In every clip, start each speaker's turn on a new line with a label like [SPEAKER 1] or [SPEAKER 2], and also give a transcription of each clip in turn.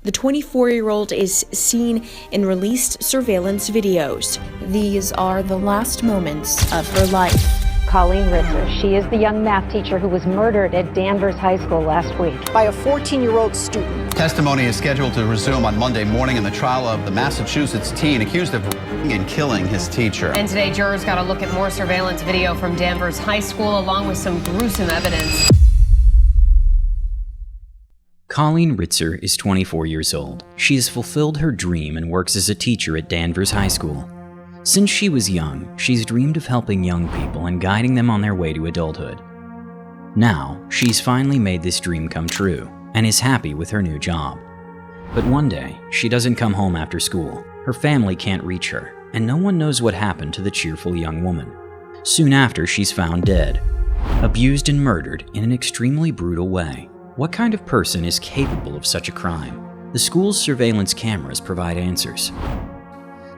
[SPEAKER 1] The 24-year-old is seen in released surveillance videos. These are the last moments of her life.
[SPEAKER 2] Colleen Ritzer. She is the young math teacher who was murdered at Danvers High School last week
[SPEAKER 3] by a 14-year-old student.
[SPEAKER 4] Testimony is scheduled to resume on Monday morning in the trial of the Massachusetts teen accused of raping and killing his teacher.
[SPEAKER 5] And today, jurors got a look at more surveillance video from Danvers High School, along with some gruesome evidence.
[SPEAKER 6] Colleen Ritzer is 24 years old. She has fulfilled her dream and works as a teacher at Danvers High School. Since she was young, she's dreamed of helping young people and guiding them on their way to adulthood. Now, she's finally made this dream come true and is happy with her new job. But one day, she doesn't come home after school. Her family can't reach her, and no one knows what happened to the cheerful young woman. Soon after, she's found dead, abused and murdered in an extremely brutal way. What kind of person is capable of such a crime? The school's surveillance cameras provide answers.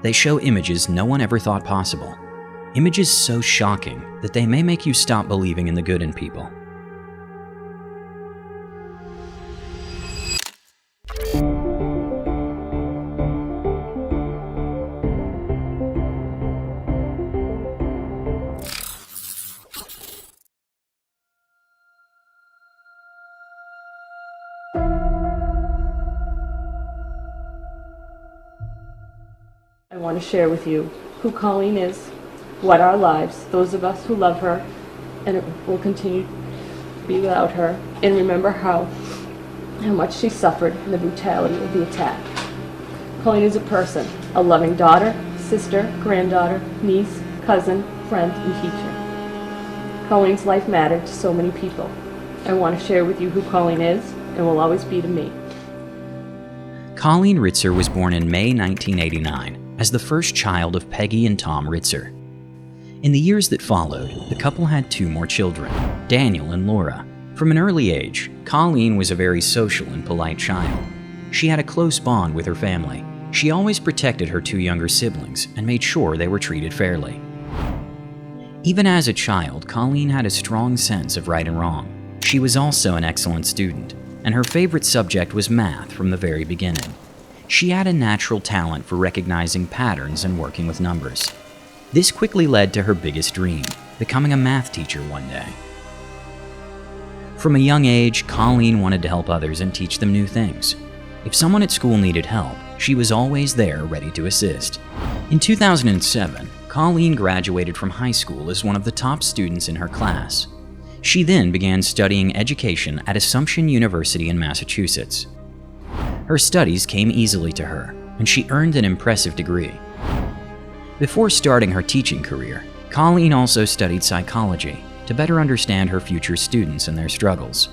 [SPEAKER 6] They show images no one ever thought possible. Images so shocking that they may make you stop believing in the good in people.
[SPEAKER 7] I want to share with you who Colleen is, what our lives, those of us who love her, and it will continue to be without her, and remember how much she suffered in the brutality of the attack. Colleen is a person, a loving daughter, sister, granddaughter, niece, cousin, friend, and teacher. Colleen's life mattered to so many people. I want to share with you who Colleen is and will always be to me.
[SPEAKER 6] Colleen Ritzer was born in May 1989 as the first child of Peggy and Tom Ritzer. In the years that followed, the couple had two more children, Daniel and Laura. From an early age, Colleen was a very social and polite child. She had a close bond with her family. She always protected her two younger siblings and made sure they were treated fairly. Even as a child, Colleen had a strong sense of right and wrong. She was also an excellent student, and her favorite subject was math from the very beginning. She had a natural talent for recognizing patterns and working with numbers. This quickly led to her biggest dream, becoming a math teacher one day. From a young age, Colleen wanted to help others and teach them new things. If someone at school needed help, she was always there ready to assist. In 2007, Colleen graduated from high school as one of the top students in her class. She then began studying education at Assumption University in Massachusetts. Her studies came easily to her, and she earned an impressive degree. Before starting her teaching career, Colleen also studied psychology to better understand her future students and their struggles.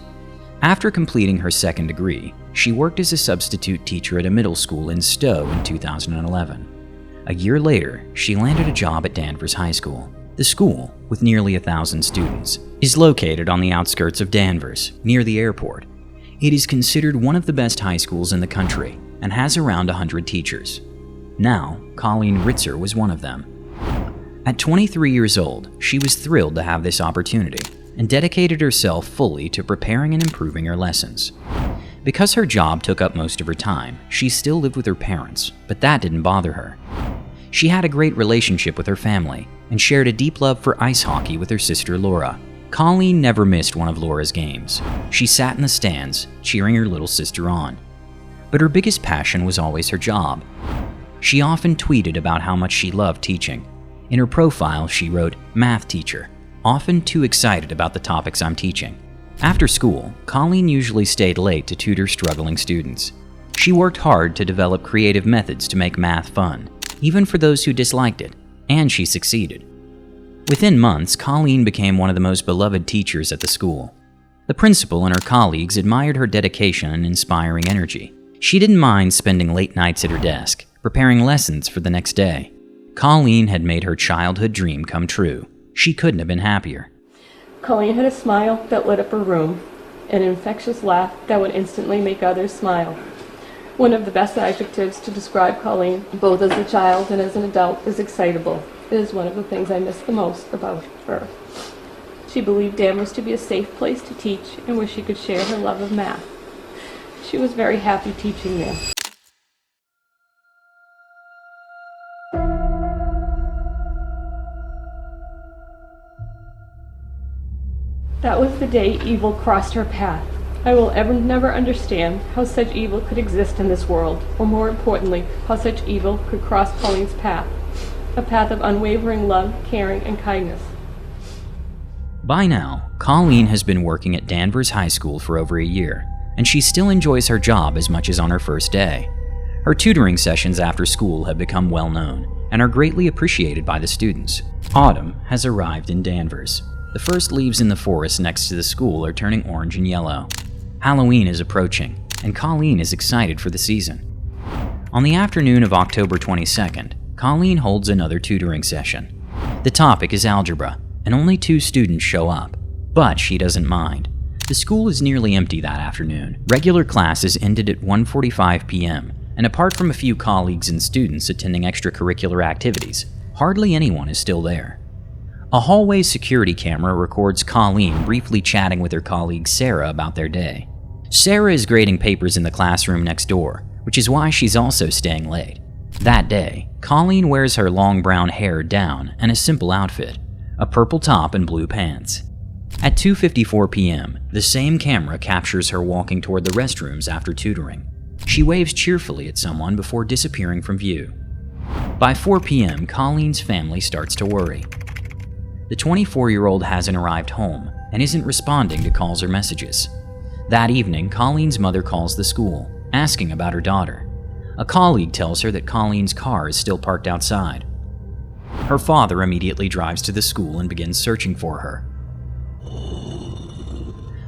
[SPEAKER 6] After completing her second degree, she worked as a substitute teacher at a middle school in Stowe in 2011. A year later, she landed a job at Danvers High School. The school, with nearly 1,000 students, is located on the outskirts of Danvers, near the airport. It is considered one of the best high schools in the country and has around 100 teachers. Now, Colleen Ritzer was one of them. At 23 years old, she was thrilled to have this opportunity and dedicated herself fully to preparing and improving her lessons. Because her job took up most of her time, she still lived with her parents, but that didn't bother her. She had a great relationship with her family and shared a deep love for ice hockey with her sister Laura. Colleen never missed one of Laura's games. She sat in the stands, cheering her little sister on. But her biggest passion was always her job. She often tweeted about how much she loved teaching. In her profile, she wrote, "Math teacher, often too excited about the topics I'm teaching." After school, Colleen usually stayed late to tutor struggling students. She worked hard to develop creative methods to make math fun, even for those who disliked it, and she succeeded. Within months, Colleen became one of the most beloved teachers at the school. The principal and her colleagues admired her dedication and inspiring energy. She didn't mind spending late nights at her desk, preparing lessons for the next day. Colleen had made her childhood dream come true. She couldn't have been happier.
[SPEAKER 7] Colleen had a smile that lit up her room, an infectious laugh that would instantly make others smile. One of the best adjectives to describe Colleen, both as a child and as an adult, is excitable. It is one of the things I miss the most about her. She believed Danvers to be a safe place to teach and where she could share her love of math. She was very happy teaching there. That was the day evil crossed her path. I will never understand how such evil could exist in this world, or more importantly, how such evil could cross Colleen's path. A path of unwavering love, caring, and kindness.
[SPEAKER 6] By now, Colleen has been working at Danvers High School for over a year, and she still enjoys her job as much as on her first day. Her tutoring sessions after school have become well known and are greatly appreciated by the students. Autumn has arrived in Danvers. The first leaves in the forest next to the school are turning orange and yellow. Halloween is approaching, and Colleen is excited for the season. On the afternoon of October 22nd, Colleen holds another tutoring session. The topic is algebra, and only 2 students show up, but she doesn't mind. The school is nearly empty that afternoon. Regular classes ended at 1:45 p.m., and apart from a few colleagues and students attending extracurricular activities, hardly anyone is still there. A hallway security camera records Colleen briefly chatting with her colleague Sarah about their day. Sarah is grading papers in the classroom next door, which is why she's also staying late. That day, Colleen wears her long brown hair down and a simple outfit, a purple top and blue pants. At 2:54 p.m., the same camera captures her walking toward the restrooms after tutoring. She waves cheerfully at someone before disappearing from view. By 4 p.m., Colleen's family starts to worry. The 24-year-old hasn't arrived home and isn't responding to calls or messages. That evening, Colleen's mother calls the school, asking about her daughter. A colleague tells her that Colleen's car is still parked outside. Her father immediately drives to the school and begins searching for her.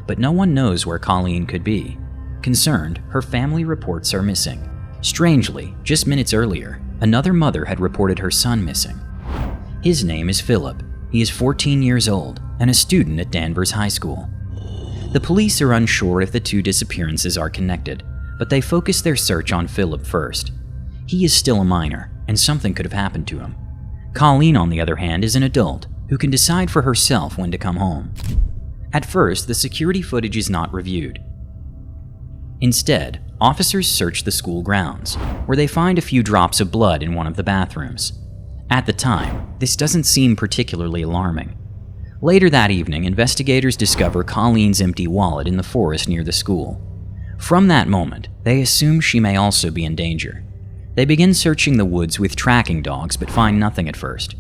[SPEAKER 6] But no one knows where Colleen could be. Concerned, her family reports her missing. Strangely, just minutes earlier, another mother had reported her son missing. His name is Philip. He is 14 years old and a student at Danvers High School. The police are unsure if the 2 disappearances are connected, but they focus their search on Philip first. He is still a minor, and something could have happened to him. Colleen, on the other hand, is an adult who can decide for herself when to come home. At first, the security footage is not reviewed. Instead, officers search the school grounds, where they find a few drops of blood in one of the bathrooms. At the time, this doesn't seem particularly alarming. Later that evening, investigators discover Colleen's empty wallet in the forest near the school. From that moment, they assume she may also be in danger. They begin searching the woods with tracking dogs but find nothing at first.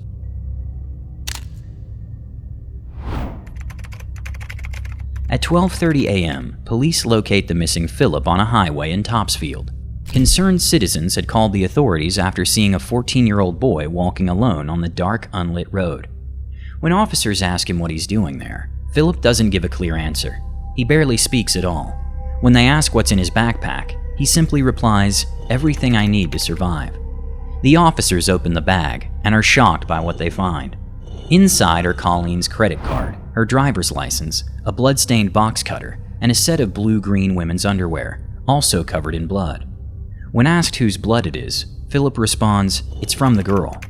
[SPEAKER 6] At 12:30 a.m., police locate the missing Philip on a highway in Topsfield. Concerned citizens had called the authorities after seeing a 14-year-old boy walking alone on the dark, unlit road. When officers ask him what he's doing there, Philip doesn't give a clear answer. He barely speaks at all. When they ask what's in his backpack, he simply replies, "Everything I need to survive." The officers open the bag and are shocked by what they find. Inside are Colleen's credit card, her driver's license, a blood-stained box cutter, and a set of blue-green women's underwear, also covered in blood. When asked whose blood it is, Philip responds, "It's from the girl."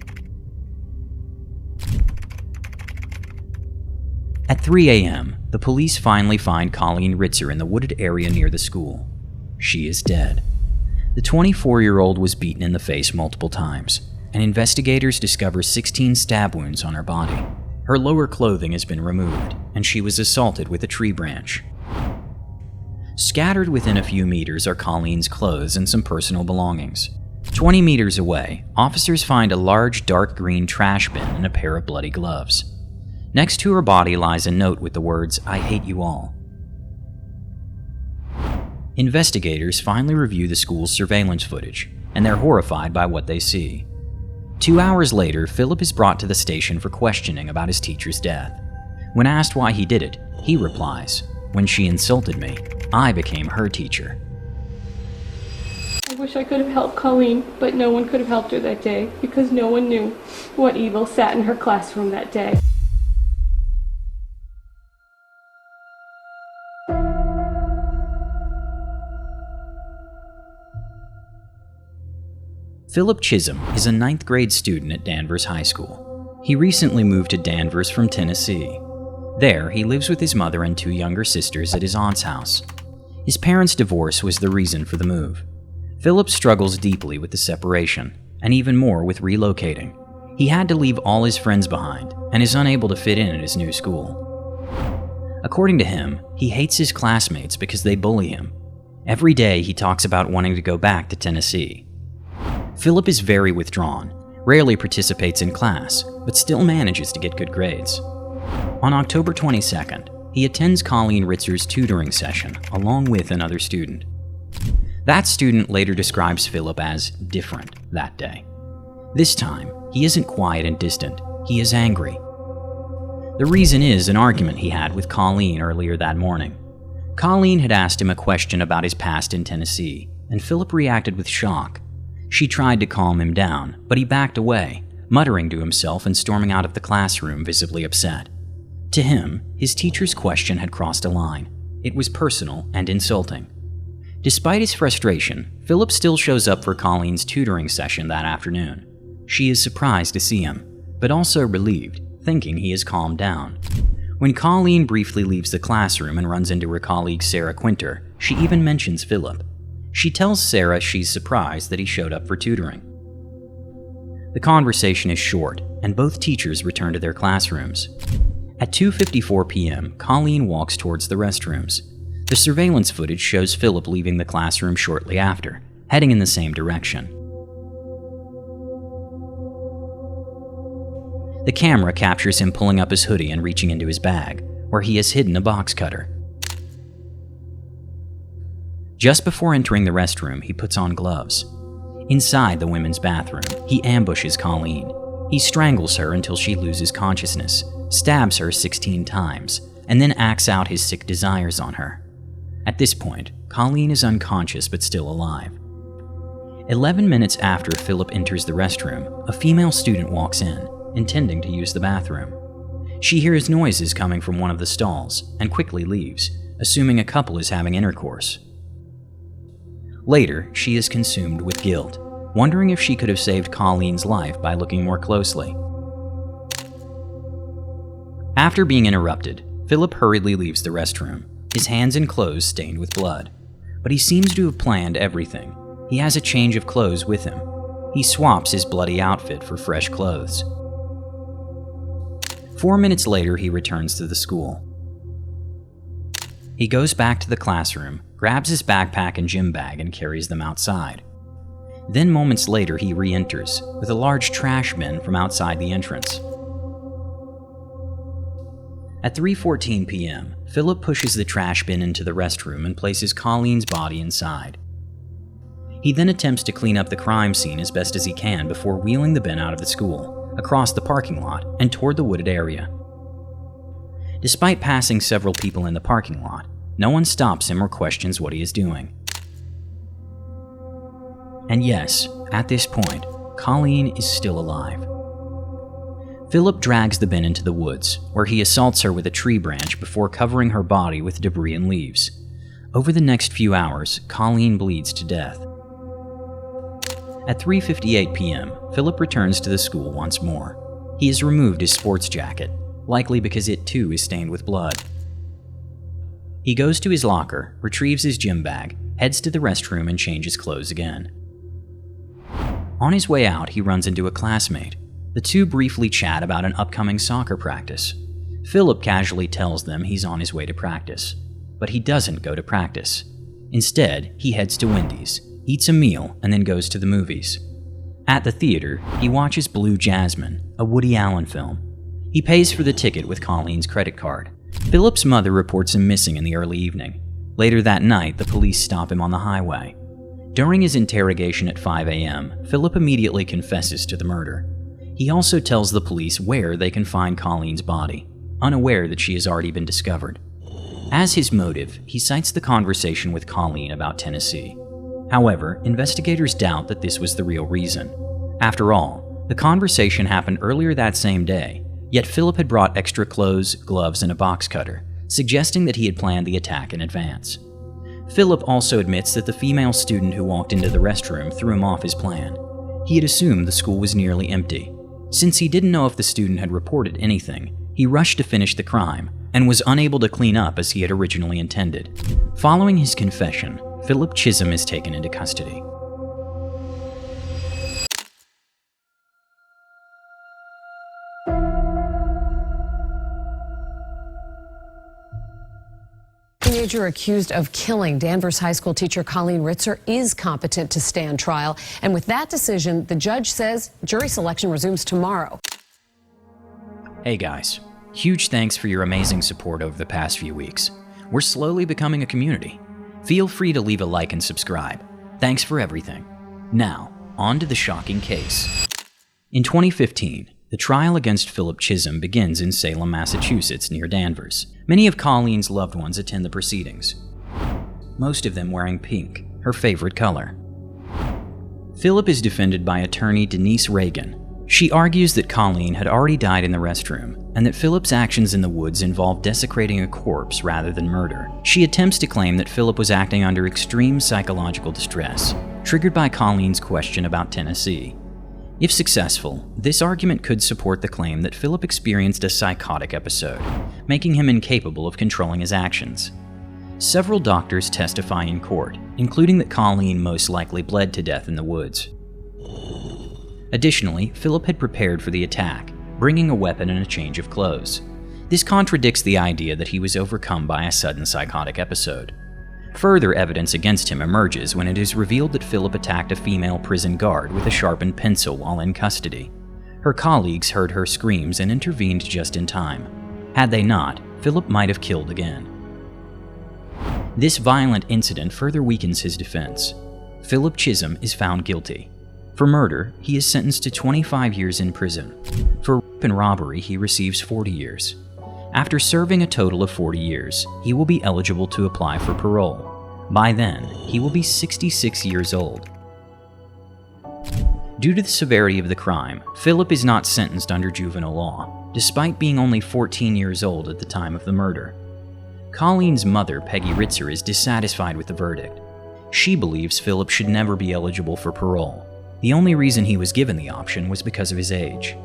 [SPEAKER 6] At 3 a.m., the police finally find Colleen Ritzer in the wooded area near the school. She is dead. The 24-year-old was beaten in the face multiple times, and investigators discover 16 stab wounds on her body. Her lower clothing has been removed, and she was assaulted with a tree branch. Scattered within a few meters are Colleen's clothes and some personal belongings. 20 meters away, officers find a large dark green trash bin and a pair of bloody gloves. Next to her body lies a note with the words, "I hate you all." Investigators finally review the school's surveillance footage, and they're horrified by what they see. 2 hours later, Philip is brought to the station for questioning about his teacher's death. When asked why he did it, he replies, "When she insulted me, I became her teacher."
[SPEAKER 7] I wish I could have helped Colleen, but no one could have helped her that day because no one knew what evil sat in her classroom that day.
[SPEAKER 6] Philip Chism is a 9th grade student at Danvers High School. He recently moved to Danvers from Tennessee. There, he lives with his mother and 2 younger sisters at his aunt's house. His parents' divorce was the reason for the move. Philip struggles deeply with the separation, and even more with relocating. He had to leave all his friends behind and is unable to fit in at his new school. According to him, he hates his classmates because they bully him. Every day he talks about wanting to go back to Tennessee. Philip is very withdrawn, rarely participates in class, but still manages to get good grades. On October 22nd, he attends Colleen Ritzer's tutoring session along with another student. That student later describes Philip as different that day. This time, he isn't quiet and distant, he is angry. The reason is an argument he had with Colleen earlier that morning. Colleen had asked him a question about his past in Tennessee, and Philip reacted with shock. She tried to calm him down, but he backed away, muttering to himself and storming out of the classroom visibly upset. To him, his teacher's question had crossed a line. It was personal and insulting. Despite his frustration, Philip still shows up for Colleen's tutoring session that afternoon. She is surprised to see him, but also relieved, thinking he has calmed down. When Colleen briefly leaves the classroom and runs into her colleague Sarah Quinter, she even mentions Philip. She tells Sarah she's surprised that he showed up for tutoring. The conversation is short, and both teachers return to their classrooms. At 2:54 p.m., Colleen walks towards the restrooms. The surveillance footage shows Philip leaving the classroom shortly after, heading in the same direction. The camera captures him pulling up his hoodie and reaching into his bag, where he has hidden a box cutter. Just before entering the restroom, he puts on gloves. Inside the women's bathroom, he ambushes Colleen. He strangles her until she loses consciousness, stabs her 16 times, and then acts out his sick desires on her. At this point, Colleen is unconscious but still alive. 11 minutes after Philip enters the restroom, a female student walks in, intending to use the bathroom. She hears noises coming from one of the stalls and quickly leaves, assuming a couple is having intercourse. Later, she is consumed with guilt, wondering if she could have saved Colleen's life by looking more closely. After being interrupted, Philip hurriedly leaves the restroom, his hands and clothes stained with blood. But he seems to have planned everything. He has a change of clothes with him. He swaps his bloody outfit for fresh clothes. 4 minutes later, he returns to the school. He goes back to the classroom, grabs his backpack and gym bag, and carries them outside. Then moments later, he re-enters, with a large trash bin from outside the entrance. At 3:14 p.m., Philip pushes the trash bin into the restroom and places Colleen's body inside. He then attempts to clean up the crime scene as best as he can before wheeling the bin out of the school, across the parking lot, and toward the wooded area. Despite passing several people in the parking lot, no one stops him or questions what he is doing. And yes, at this point, Colleen is still alive. Philip drags the bin into the woods, where he assaults her with a tree branch before covering her body with debris and leaves. Over the next few hours, Colleen bleeds to death. At 3:58 p.m., Philip returns to the school once more. He has removed his sports jacket, likely because it too is stained with blood. He goes to his locker, retrieves his gym bag, heads to the restroom, and changes clothes again. On his way out, he runs into a classmate. The two briefly chat about an upcoming soccer practice. Philip casually tells them he's on his way to practice, but he doesn't go to practice. Instead, he heads to Wendy's, eats a meal, and then goes to the movies. At the theater, he watches Blue Jasmine, a Woody Allen film. He pays for the ticket with Colleen's credit card. Philip's mother reports him missing in the early evening. Later that night, the police stop him on the highway. During his interrogation at 5 a.m., Philip immediately confesses to the murder. He also tells the police where they can find Colleen's body, unaware that she has already been discovered. As his motive, he cites the conversation with Colleen about Tennessee. However, investigators doubt that this was the real reason. After all, the conversation happened earlier that same day, yet Philip had brought extra clothes, gloves, and a box cutter, suggesting that he had planned the attack in advance. Philip also admits that the female student who walked into the restroom threw him off his plan. He had assumed the school was nearly empty. Since he didn't know if the student had reported anything, he rushed to finish the crime and was unable to clean up as he had originally intended. Following his confession, Philip Chism is taken into custody.
[SPEAKER 5] Teenager accused of killing Danvers High School teacher Colleen Ritzer is competent to stand trial. And with that decision, the judge says jury selection resumes tomorrow.
[SPEAKER 6] Hey guys, huge thanks for your amazing support over the past few weeks. We're slowly becoming a community. Feel free to leave a like and subscribe. Thanks for everything. Now, on to the shocking case. In 2015, the trial against Philip Chism begins in Salem, Massachusetts, near Danvers. Many of Colleen's loved ones attend the proceedings, most of them wearing pink, her favorite color. Philip is defended by attorney Denise Reagan. She argues that Colleen had already died in the restroom, and that Philip's actions in the woods involved desecrating a corpse rather than murder. She attempts to claim that Philip was acting under extreme psychological distress, triggered by Colleen's question about Tennessee. If successful, this argument could support the claim that Philip experienced a psychotic episode, making him incapable of controlling his actions. Several doctors testify in court, including that Colleen most likely bled to death in the woods. Additionally, Philip had prepared for the attack, bringing a weapon and a change of clothes. This contradicts the idea that he was overcome by a sudden psychotic episode. Further evidence against him emerges when it is revealed that Philip attacked a female prison guard with a sharpened pencil while in custody. Her colleagues heard her screams and intervened just in time. Had they not, Philip might have killed again. This violent incident further weakens his defense. Philip Chism is found guilty. For murder, he is sentenced to 25 years in prison. For rape and robbery, he receives 40 years. After serving a total of 40 years, he will be eligible to apply for parole. By then, he will be 66 years old. Due to the severity of the crime, Philip is not sentenced under juvenile law, despite being only 14 years old at the time of the murder. Colleen's mother, Peggy Ritzer, is dissatisfied with the verdict. She believes Philip should never be eligible for parole. The only reason he was given the option was because of his age.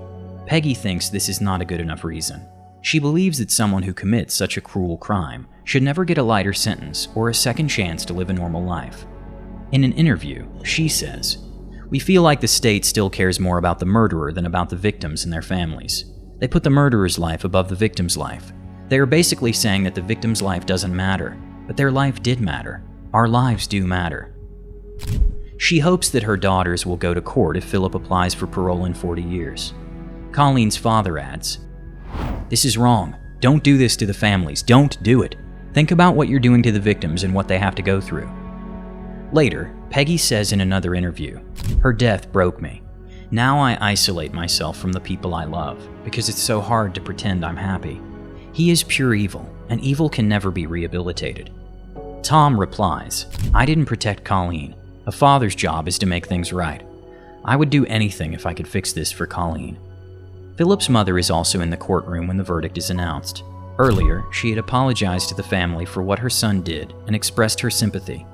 [SPEAKER 6] Peggy thinks this is not a good enough reason. She believes that someone who commits such a cruel crime should never get a lighter sentence or a second chance to live a normal life. In an interview, she says, "We feel like the state still cares more about the murderer than about the victims and their families. They put the murderer's life above the victim's life. They are basically saying that the victim's life doesn't matter, but their life did matter. Our lives do matter." She hopes that her daughters will go to court if Philip applies for parole in 40 years. Colleen's father adds, "This is wrong. Don't do this to the families. Don't do it. Think about what you're doing to the victims and what they have to go through." Later, Peggy says in another interview, "Her death broke me. Now I isolate myself from the people I love because it's so hard to pretend I'm happy. He is pure evil, and evil can never be rehabilitated." Tom replies, "I didn't protect Colleen. A father's job is to make things right. I would do anything if I could fix this for Colleen." Philip's mother is also in the courtroom when the verdict is announced. Earlier, she had apologized to the family for what her son did and expressed her sympathy.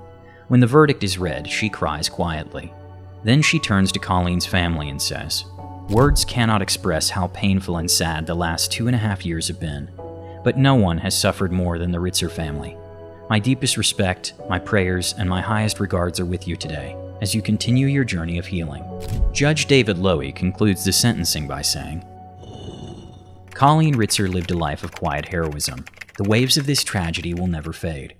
[SPEAKER 6] When the verdict is read, she cries quietly. Then she turns to Colleen's family and says, "Words cannot express how painful and sad the last 2.5 years have been, but no one has suffered more than the Ritzer family. My deepest respect, my prayers, and my highest regards are with you today, as you continue your journey of healing." Judge David Lowy concludes the sentencing by saying, "Colleen Ritzer lived a life of quiet heroism. The waves of this tragedy will never fade."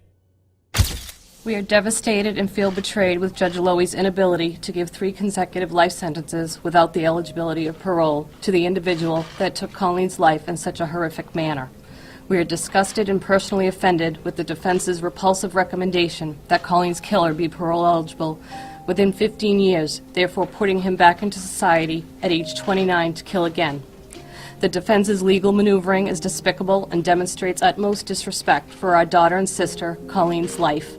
[SPEAKER 7] We are devastated and feel betrayed with Judge Lowy's inability to give 3 consecutive life sentences without the eligibility of parole to the individual that took Colleen's life in such a horrific manner. We are disgusted and personally offended with the defense's repulsive recommendation that Colleen's killer be parole eligible within 15 years, therefore putting him back into society at age 29 to kill again. The defense's legal maneuvering is despicable and demonstrates utmost disrespect for our daughter and sister, Colleen's life.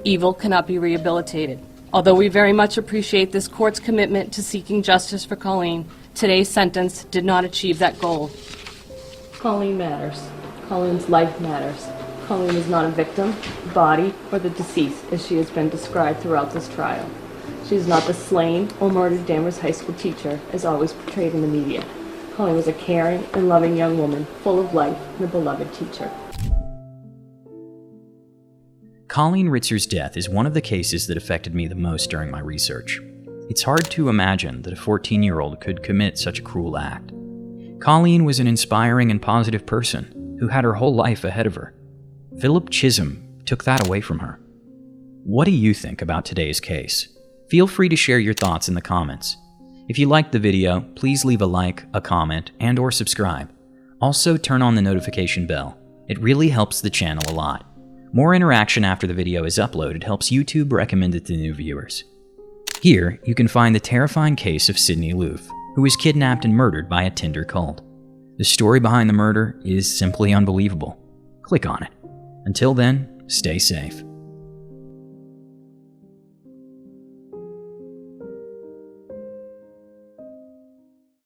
[SPEAKER 7] Evil cannot be rehabilitated. Although we very much appreciate this court's commitment to seeking justice for Colleen, today's sentence did not achieve that goal. Colleen matters. Colleen's life matters. Colleen is not a victim, body, or the deceased as she has been described throughout this trial. She is not the slain or murdered Danvers High School teacher as always portrayed in the media. Colleen was a caring and loving young woman, full of life and a beloved teacher.
[SPEAKER 6] Colleen Ritzer's death is one of the cases that affected me the most during my research. It's hard to imagine that a 14-year-old could commit such a cruel act. Colleen was an inspiring and positive person who had her whole life ahead of her. Philip Chism took that away from her. What do you think about today's case? Feel free to share your thoughts in the comments. If you liked the video, please leave a like, a comment, and/or subscribe. Also, turn on the notification bell. It really helps the channel a lot. More interaction after the video is uploaded helps YouTube recommend it to new viewers. Here, you can find the terrifying case of Sydney Loof, who was kidnapped and murdered by a Tinder cult. The story behind the murder is simply unbelievable. Click on it. Until then, stay safe.